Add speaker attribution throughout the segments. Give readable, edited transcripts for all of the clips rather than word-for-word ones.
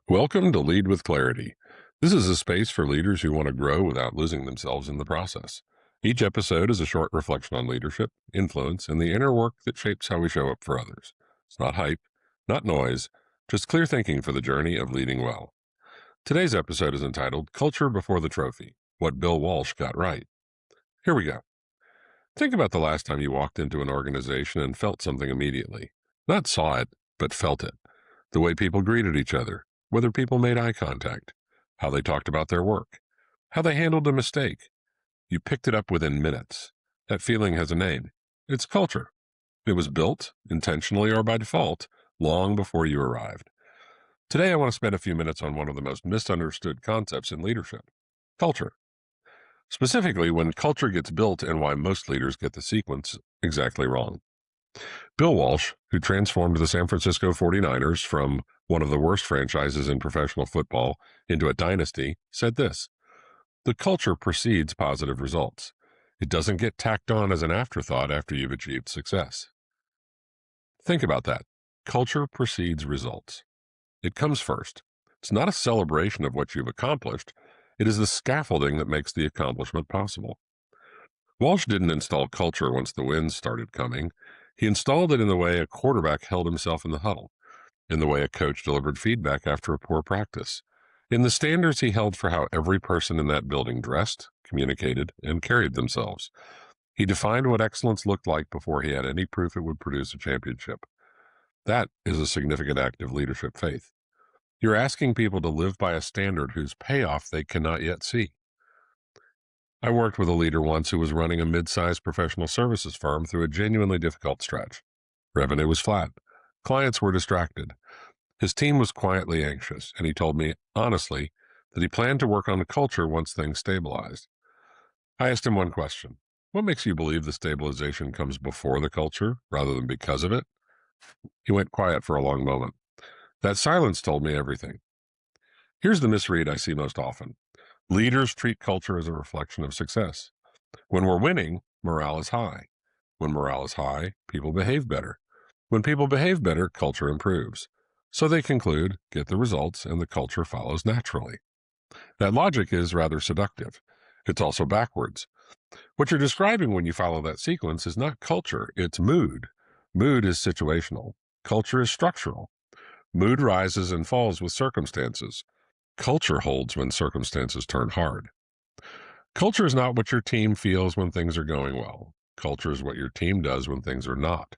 Speaker 1: Welcome to Lead with Clarity. This is a space for leaders who want to grow without losing themselves in the process. Each episode is a short reflection on leadership, influence, and the inner work that shapes how we show up for others. It's not hype, not noise, just clear thinking for the journey of leading well. Today's episode is entitled Culture Before the Trophy, What Bill Walsh Got Right. Here we go. Think about the last time you walked into an organization and felt something immediately. Not saw it, but felt it. The way people greeted each other, whether people made eye contact, how they talked about their work, how they handled a mistake. You picked it up within minutes. That feeling has a name. It's culture. It was built, intentionally or by default, long before you arrived. Today, I want to spend a few minutes on one of the most misunderstood concepts in leadership: culture. Specifically, when culture gets built and why most leaders get the sequence exactly wrong. Bill Walsh, who transformed the San Francisco 49ers from one of the worst franchises in professional football into a dynasty, said this: "The culture precedes positive results. It doesn't get tacked on as an afterthought after you've achieved success." Think about that. Culture precedes results. It comes first. It's not a celebration of what you've accomplished. It is the scaffolding that makes the accomplishment possible. Walsh didn't install culture once the wins started coming. He installed it in the way a quarterback held himself in the huddle, in the way a coach delivered feedback after a poor practice, in the standards he held for how every person in that building dressed, communicated, and carried themselves. He defined what excellence looked like before he had any proof it would produce a championship. That is a significant act of leadership faith. You're asking people to live by a standard whose payoff they cannot yet see. I worked with a leader once who was running a mid-sized professional services firm through a genuinely difficult stretch. Revenue was flat. Clients were distracted. His team was quietly anxious, and he told me, honestly, that he planned to work on the culture once things stabilized. I asked him one question: "What makes you believe the stabilization comes before the culture rather than because of it?" He went quiet for a long moment. That silence told me everything. Here's the misread I see most often. Leaders treat culture as a reflection of success. When we're winning, morale is high. When morale is high, people behave better. When people behave better, culture improves. So they conclude, get the results, and the culture follows naturally. That logic is rather seductive. It's also backwards. What you're describing when you follow that sequence is not culture, it's mood. Mood is situational. Culture is structural. Mood rises and falls with circumstances. Culture holds when circumstances turn hard. Culture is not what your team feels when things are going well. Culture is what your team does when things are not.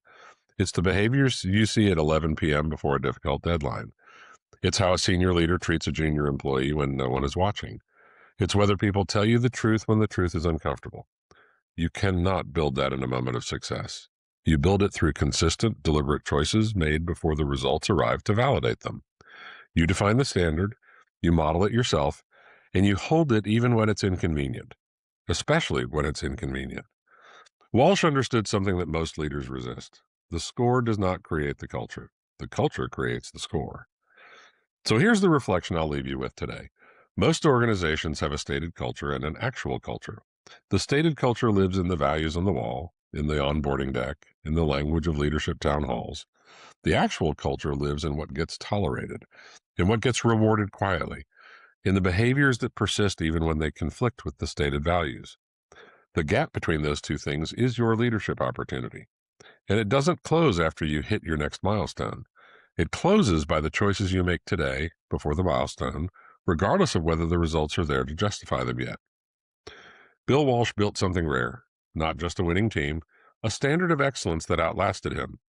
Speaker 1: It's the behaviors you see at 11 p.m. before a difficult deadline. It's how a senior leader treats a junior employee when no one is watching. It's whether people tell you the truth when the truth is uncomfortable. You cannot build that in a moment of success. You build it through consistent, deliberate choices made before the results arrive to validate them. You define the standard, you model it yourself, and you hold it even when it's inconvenient, especially when it's inconvenient. Walsh understood something that most leaders resist. The score does not create the culture. The culture creates the score. So here's the reflection I'll leave you with today. Most organizations have a stated culture and an actual culture. The stated culture lives in the values on the wall, in the onboarding deck, in the language of leadership town halls. The actual culture lives in what gets tolerated, in what gets rewarded quietly, in the behaviors that persist even when they conflict with the stated values. The gap between those two things is your leadership opportunity. And it doesn't close after you hit your next milestone. It closes by the choices you make today before the milestone, regardless of whether the results are there to justify them yet. Bill Walsh built something rare, not just a winning team, a standard of excellence that outlasted him.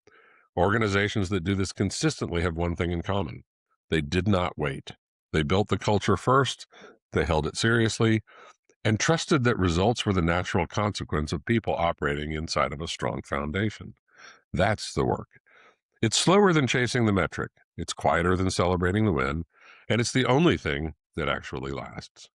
Speaker 1: Organizations that do this consistently have one thing in common: they did not wait. They built the culture first, they held it seriously, and trusted that results were the natural consequence of people operating inside of a strong foundation. That's the work. It's slower than chasing the metric, it's quieter than celebrating the win, and it's the only thing that actually lasts.